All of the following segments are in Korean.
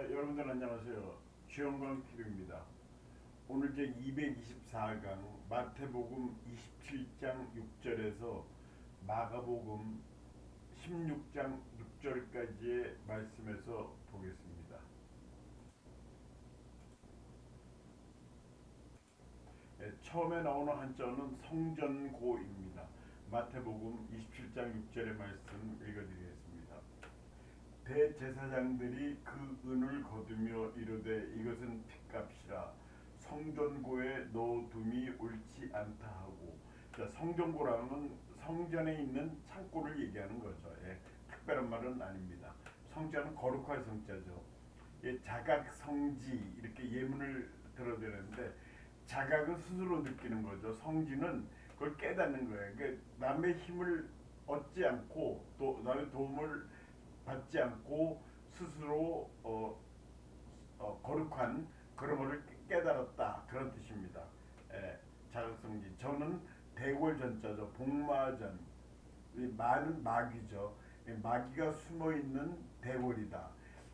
여러분들 안녕하세요. 주영광 TV입니다. 오늘 제 224강 마태복음 27장 6절에서 마가복음 16장 6절까지의 말씀에서 보겠습니다. 처음에 나오는 한자어는 성전고입니다. 마태복음 27장 6절의 말씀 읽어드리겠습니다. 대제사장들이 그 은을 거두며 이르되 이것은 핏값이라 성전고에 넣어둠이 옳지 않다 하고, 자, 성전고라는 성전에 있는 창고를 얘기하는 거죠. 특별한 말은 아닙니다. 성전은 거룩할 성자죠. 자각성지 이렇게 예문을 들어야 되는데, 자각은 스스로 느끼는 거죠. 성지는 그걸 깨닫는 거예요. 그러니까 남의 힘을 얻지 않고 또 남의 도움을 받지 않고 스스로 거룩한 그런 것을 깨달았다, 그런 뜻입니다. 자각성지. 저는 대궐전자죠. 복마전. 많은 마귀죠. 마귀가 숨어 있는 대궐이다.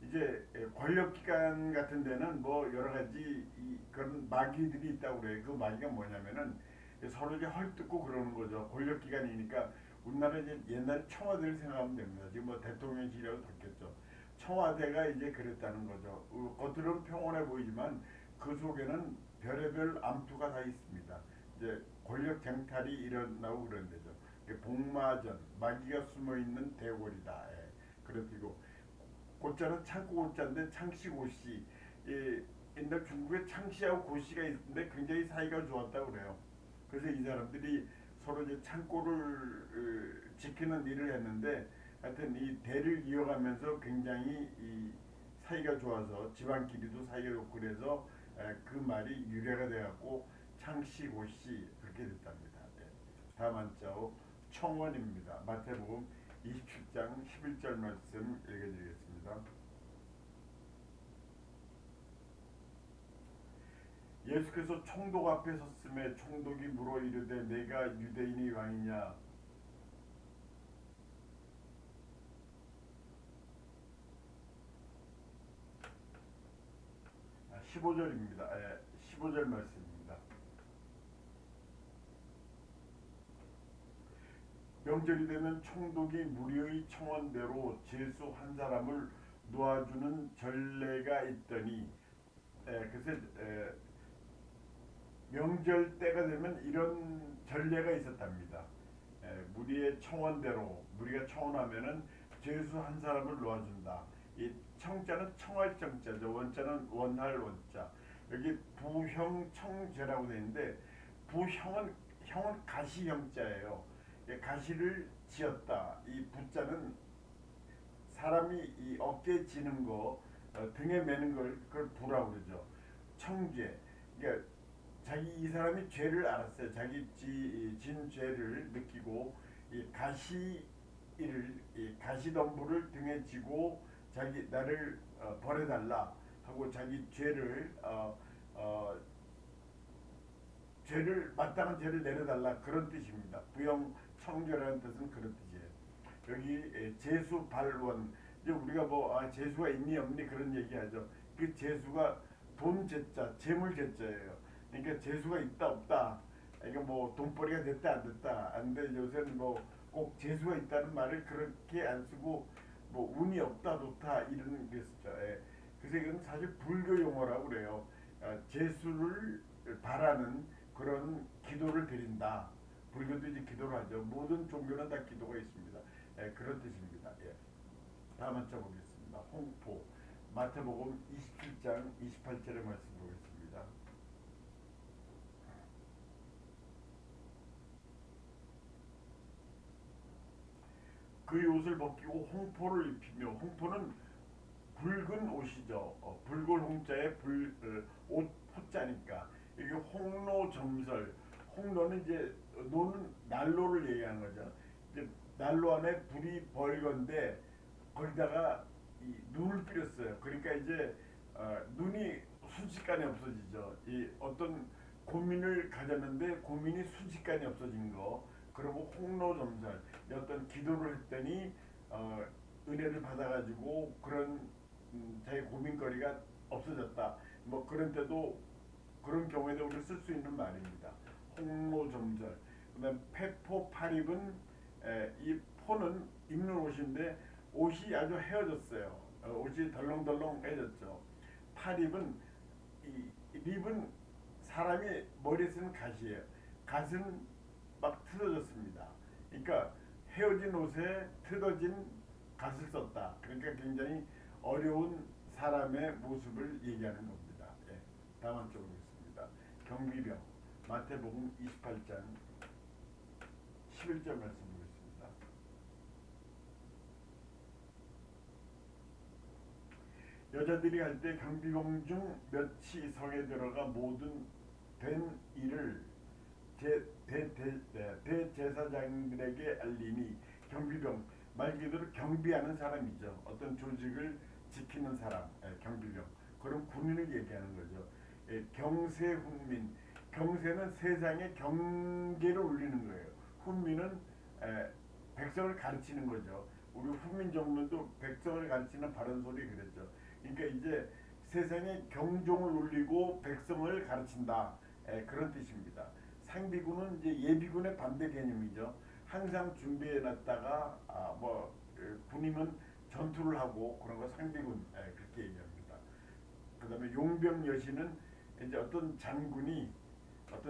이제 권력기관 같은 데는 뭐 여러 가지 그런 마귀들이 있다고 그래요. 그 마귀가 뭐냐면은 서로 이제 헐뜯고 그러는 거죠. 권력기관이니까 우리나라 이제 옛날 청와대를 생각하면 됩니다. 지금 뭐 대통령실이라고 바뀌었죠. 청와대가 이제 그랬다는 거죠. 겉으로는 평온해 보이지만 그 속에는 별의별 암투가 다 있습니다. 이제 권력 쟁탈이 일어나고 그런 데죠. 복마전, 마귀가 숨어 있는 대궐이다. 그런 뜻이고, 고자는 창고 고자인데 창씨 고씨. 옛날 중국에 창씨하고 고씨가 있는데 굉장히 사이가 좋았다고 그래요. 그래서 이 사람들이 서로 이제 창고를 지키는 일을 했는데, 하여튼 이 대를 이어가면서 굉장히 이 사이가 좋아서 집안끼리도 사이가 좋고, 그래서 그 말이 유래가 돼갖고 창씨 고씨 그렇게 됐답니다. 다음 한자어 청원입니다. 마태복음 27장 11절 말씀 읽어드리겠습니다. 예수께서 총독 앞에 섰음에 총독이 물어 이르되 내가 유대인의 왕이냐. 15절입니다. 15절 말씀입니다. 명절이 되면 총독이 무리의 청원대로 죄수 한 사람을 놓아주는 전례가 있더니, 그래서 명절 때가 되면 이런 전례가 있었답니다. 무리의 청원대로, 무리가 청원하면은 죄수 한 사람을 놓아준다. 이 청자는 청할 청자죠. 원자는 원할 원자. 여기 부형청죄라고 되어 있는데, 형은 가시형자예요. 가시를 지었다. 이 부자는 사람이 이 어깨에 지는 거, 등에 매는 걸 그걸 부라고 그러죠. 청죄. 그러니까 이 사람이 죄를 알았어요. 자기 진 죄를 느끼고 이 가시덤불을 등에 지고 자기 나를 벌해달라 하고 자기 죄를 마땅한 죄를 내려달라, 그런 뜻입니다. 부영 청죄라는 뜻은 그런 뜻이에요. 여기 재수 발원, 이제 우리가 뭐 재수가 있니 없니 그런 얘기하죠. 그 재수가 돈 재자, 재물 재자예요. 그러니까 재수가 있다 없다. 그러니까 뭐 돈벌이가 됐다 안 됐다. 안데 요새는 뭐 꼭 재수가 있다는 말을 그렇게 안 쓰고 뭐 운이 없다 좋다 이런 게 쓰죠. 그래서 이건 사실 불교 용어라고 그래요. 재수를 바라는 그런 기도를 드린다. 불교도 이제 기도를 하죠. 모든 종교는 다 기도가 있습니다. 그런 뜻입니다. 다음 한자 보겠습니다. 홍포. 마태복음 27장 28절의 말씀 보겠습니다. 그 옷을 벗기고 홍포를 입히며, 홍포는 붉은 옷이죠. 붉은 홍자에 옷 포자니까 이게 홍로점설. 홍로는 이제 노는 난로를 얘기하는 거죠. 이제 난로 안에 불이 벌건데 거기다가 이 눈을 뿌렸어요. 그러니까 이제 눈이 순식간에 없어지죠. 이 어떤 고민을 가졌는데 고민이 순식간에 없어진 거. 그리고 홍로점설. 어떤 기도를 했더니 은혜를 받아가지고 그런 자기 고민거리가 없어졌다. 뭐 그런 때도 그런 경우에도 우리 쓸 수 있는 말입니다. 홍로점절. 그다음 페포파립은 이 포는 입는 옷인데 옷이 아주 헤어졌어요. 옷이 덜렁덜렁해졌죠. 파립은 이 립은 사람이 머리에 쓰는 갓이에요. 갓은 막 틀어졌습니다. 그러니까 헤어진 옷에 틀어진 갓을 썼다. 그러니까 굉장히 어려운 사람의 모습을 얘기하는 겁니다. 예. 다음 한쪽 보겠습니다. 경비병 마태복음 28장 11절 말씀 보겠습니다. 여자들이 할 때 경비병 중 몇이 성에 들어가 모든 된 일을 대제사장들에게 알리니 경비병 말 그대로 경비하는 사람이죠. 어떤 조직을 지키는 사람, 경비병. 그런 군인을 얘기하는 거죠. 경세훈민. 경세는 세상의 경계를 올리는 거예요. 훈민은 백성을 가르치는 거죠. 우리 훈민 정문도 백성을 가르치는 바른 소리 그랬죠. 그러니까 이제 세상의 경종을 울리고 백성을 가르친다. 그런 뜻입니다. 상비군은 이제 예비군의 반대 개념이죠. 항상 준비해 놨다가 군이면 전투를 하고 그런 거 상비군 그렇게 얘기합니다. 그다음에 용병 여신은 이제 어떤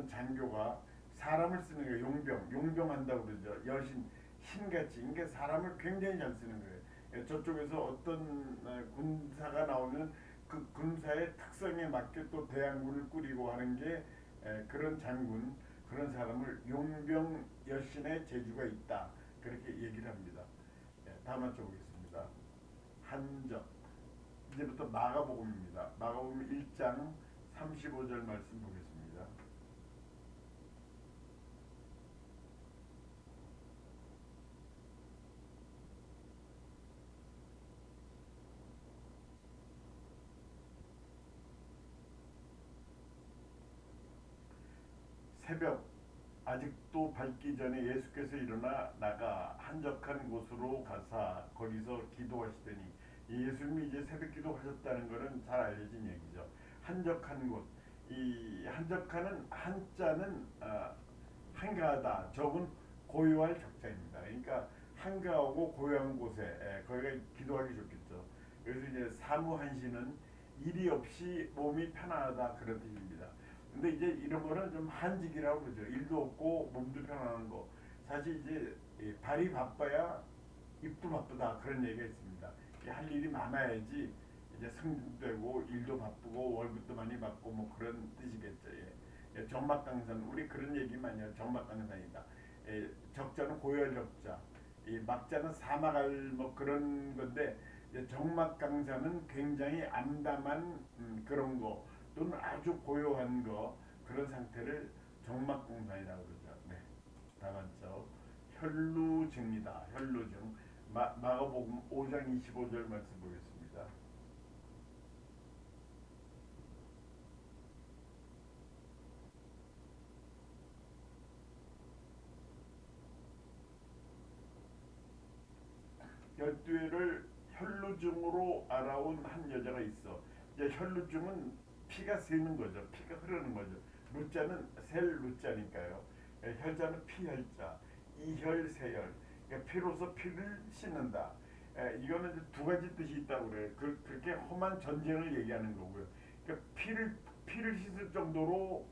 장교가 사람을 쓰는 거예요. 용병한다고 그러죠. 여신 신같이 그러니까 사람을 굉장히 잘 쓰는 거예요. 저쪽에서 어떤 군사가 나오면 그 군사의 특성에 맞게 또 대항군을 꾸리고 하는 게 그런 장군 그런 사람을 용병 여신의 재주가 있다 그렇게 얘기를 합니다. 다음 한쪽 보겠습니다. 한적 이제부터 마가복음입니다. 마가복음 1장 35절 말씀 보겠습니다. 새벽 아직도 밝기 전에 예수께서 일어나 나가 한적한 곳으로 가사 거기서 기도하시더니 예수님이 이제 새벽 기도하셨다는 것은 잘 알려진 얘기죠. 한적한 곳. 이 한적한은 한자는 한가하다. 적은 고요할 적자입니다. 그러니까 한가하고 고요한 곳에 거기가 기도하기 좋겠죠. 그래서 이제 사무한시는 일이 없이 몸이 편안하다 그런 뜻입니다. 근데 이제 이런 거는 좀 한직이라고 그러죠. 일도 없고 몸도 편안한 거. 사실 이제 발이 바빠야 입도 바쁘다 그런 얘기가 있습니다. 할 일이 많아야지 이제 승진되고 일도 바쁘고 월급도 많이 받고 뭐 그런 뜻이겠죠. 정막강산 우리 그런 얘기 많이 해요. 정막강산이다. 적자는 고열 적자, 이 막자는 사막할 뭐 그런 건데 정막강산은 굉장히 암담한 그런 거 또는 아주 고요한 거 그런 상태를 정막강산이라고 그러죠. 네. 다음죠. 혈루증이다. 혈루증. 마가복음 5장 25절 말씀 보겠습니다. 열두해를 혈루증으로 알아온 한 여자가 있어. 이제 혈루증은 피가 새는 거죠. 피가 흐르는 거죠. 루자는 셀 루자니까요. 혈자는 피혈자, 이혈세혈. 그러니까 피로서 피를 씻는다. 이거는 이제 두 가지 뜻이 있다고 그래요. 그렇게 험한 전쟁을 얘기하는 거고요. 그러니까 피를 씻을 정도로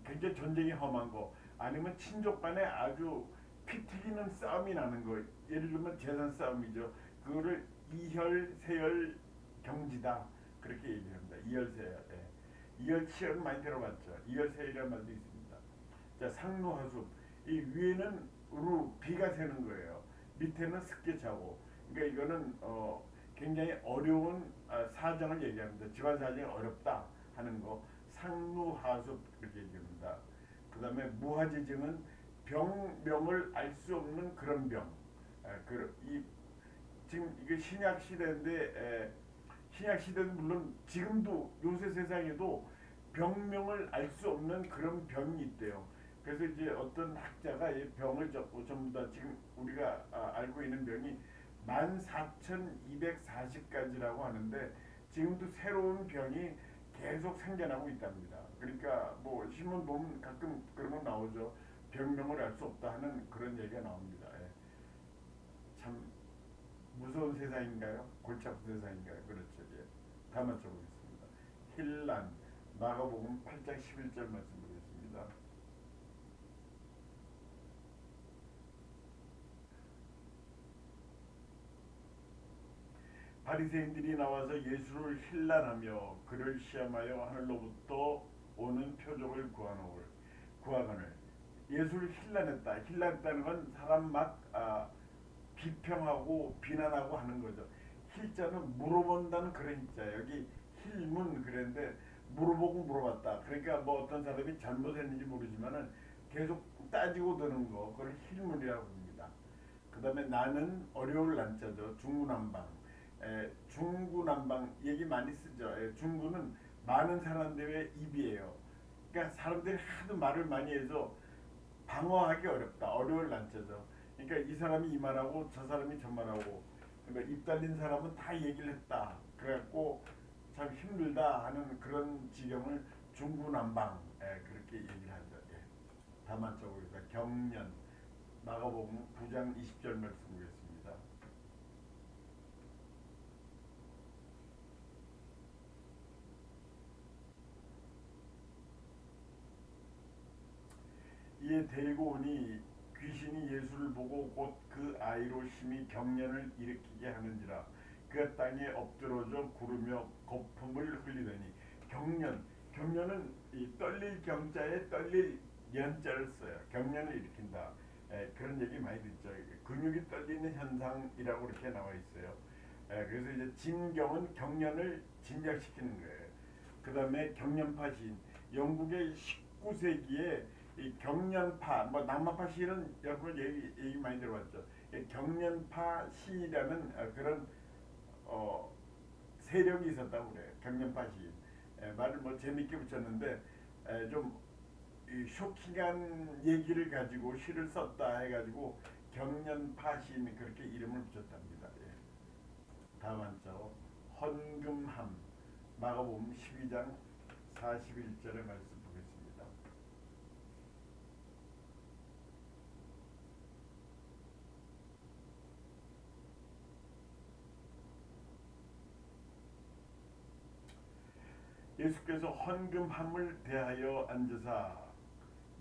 굉장히 전쟁이 험한 거. 아니면 친족 간에 아주 피 튀기는 싸움이 나는 거. 예를 들면 재산 싸움이죠. 그거를 이혈 세혈 경지다 그렇게 얘기합니다. 이혈세혈. 이혈치열은 많이 들어봤죠. 이혈세혈이라는 말도 있습니다. 자, 상노하수. 이 위에는 우루 비가 새는 거예요. 밑에는 습게 차고. 그러니까 이거는 굉장히 어려운 사정을 얘기합니다. 집안 사정이 어렵다 하는 거. 상노하수 그렇게 얘기합니다. 그 다음에 무화지증은 병명을 알 수 없는 그런 병. 지금 이게 신약 시대인데 신약 시대는 물론 지금도 요새 세상에도 병명을 알 수 없는 그런 병이 있대요. 그래서 이제 어떤 학자가 이 병을 전부 다 지금 우리가 알고 있는 병이 14,240가지라고 하는데 지금도 새로운 병이 계속 생겨나고 있답니다. 그러니까 뭐 신문 보면 가끔 그런 거 나오죠. 병명을 알 수 없다 하는 그런 얘기가 나옵니다. 예. 참 무서운 세상인가요? 골치 아픈 세상인가요? 그렇죠. 예. 다 맞춰보겠습니다. 힐란 마가복음 8장 11절 말씀 보겠습니다. 바리새인들이 나와서 예수를 힐난하며 그를 시험하여 하늘로부터 오는 표적을 구하거늘 예수를 힐난했다. 힐난했다는 건 사람 막 비평하고 비난하고 하는 거죠. 힐자는 물어본다는 그런 힐자. 여기 힐문 그랬는데 물어보고 물어봤다. 그러니까 뭐 어떤 사람이 잘못했는지 모르지만은 계속 따지고 드는 거 그걸 힐문이라고 합니다. 그 다음에 나는 어려울 난자죠. 중구난방. 중구난방 얘기 많이 쓰죠. 중구는 많은 사람들의 입이에요. 그러니까 사람들이 하도 말을 많이 해서 방어하기 어렵다. 어려울 난자죠. 그러니까 이 사람이 이 말하고 저 사람이 저 말하고 그러니까 입 달린 사람은 다 얘기를 했다. 그래갖고 참 힘들다 하는 그런 지경을 중구난방 그렇게 얘기를 하죠. 예. 다만 적으겠다. 경련 마가복음 9장 20절 말씀 보겠습니다. 이에 데리고 오니 귀신이 예수를 보고 곧 그 아이로 심히 경련을 일으키게 하는지라 그가 땅에 엎드러져 구르며 거품을 흘리더니 경련은 이 떨릴 경자에 떨릴 연자를 써요. 경련을 일으킨다. 그런 얘기 많이 듣죠. 근육이 떨리는 현상이라고 이렇게 나와 있어요. 그래서 이제 진경은 경련을 진작시키는 거예요. 그 다음에 경련파 시인 영국의 19세기에 이 경련파, 뭐 낭만파 시인은 여러 얘기 많이 들어봤죠. 경련파 시라는 그런 어, 세력이 있었다고 그래요. 경련파 시인. 말을 뭐 재밌게 붙였는데 좀 쇼킹한 얘기를 가지고 시를 썼다 해가지고 경련파 시인 그렇게 이름을 붙였답니다. 예. 다음 한자로 헌금함 마가복음 12장 41절의 말씀 보겠습니다. 예수께서 헌금함을 대하여 앉으사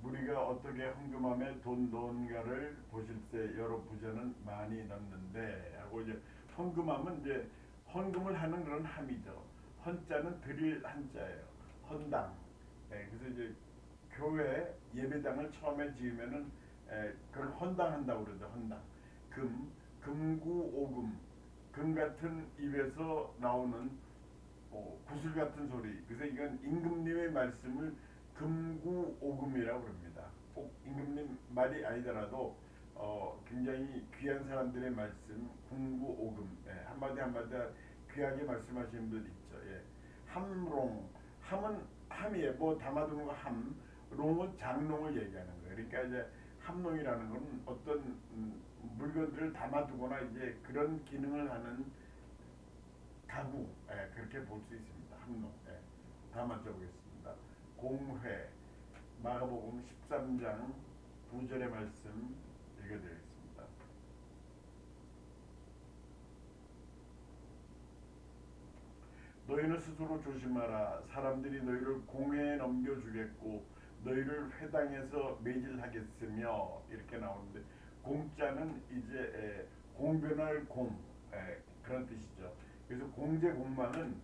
무리가 어떻게 헌금함에 돈 넣은가를 보실세 여러 부자는 많이 넣는데 하고 이제 헌금함은 이제 헌금을 하는 그런 함이죠. 헌자는 드릴 한자예요. 헌당. 그래서 이제 교회 예배당을 처음에 지으면은 그걸 헌당한다고 그러죠. 헌당. 금구오금 금 같은 입에서 나오는 구슬 같은 소리. 그래서 이건 임금님의 말씀을 금구오금이라고 그럽니다. 꼭 임금님 말이 아니더라도 굉장히 귀한 사람들의 말씀 금구오금 한마디 한마디 귀하게 말씀하시는 분들 있죠. 예. 함롱 함은 함이에요. 뭐 담아두는 거 함. 롱은 장롱을 얘기하는 거예요. 그러니까 이제 함롱이라는 건 어떤 물건들을 담아두거나 이제 그런 기능을 하는 가구 그렇게 볼 수 있습니다. 함농. 다음 한번 보겠습니다. 공회 마가복음 13장 9절의 말씀 읽어드리겠습니다. 너희는 스스로 조심하라. 사람들이 너희를 공회에 넘겨주겠고 너희를 회당에서 매질하겠으며 이렇게 나오는데 공자는 이제 공변할 그런 뜻이죠. 그래서 공제공망은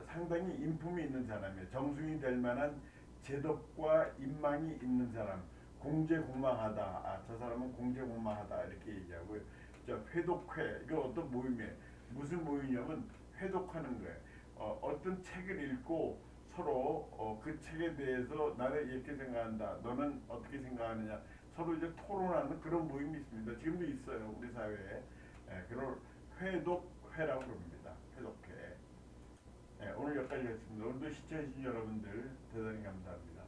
상당히 인품이 있는 사람이에요. 정승이 될 만한 제덕과 인망이 있는 사람. 공제공망하다. 저 사람은 공제공망하다 이렇게 얘기하고요. 회독회 이거 어떤 모임이에요. 무슨 모임이냐면 회독하는 거예요. 어떤 책을 읽고 서로 그 책에 대해서 나는 이렇게 생각한다. 너는 어떻게 생각하느냐. 서로 이제 토론하는 그런 모임이 있습니다. 지금도 있어요. 우리 사회에. 그걸 회독회라고 부릅니다. 회독회. 오늘 여기까지 했습니다. 오늘도 시청해주신 여러분들 대단히 감사합니다.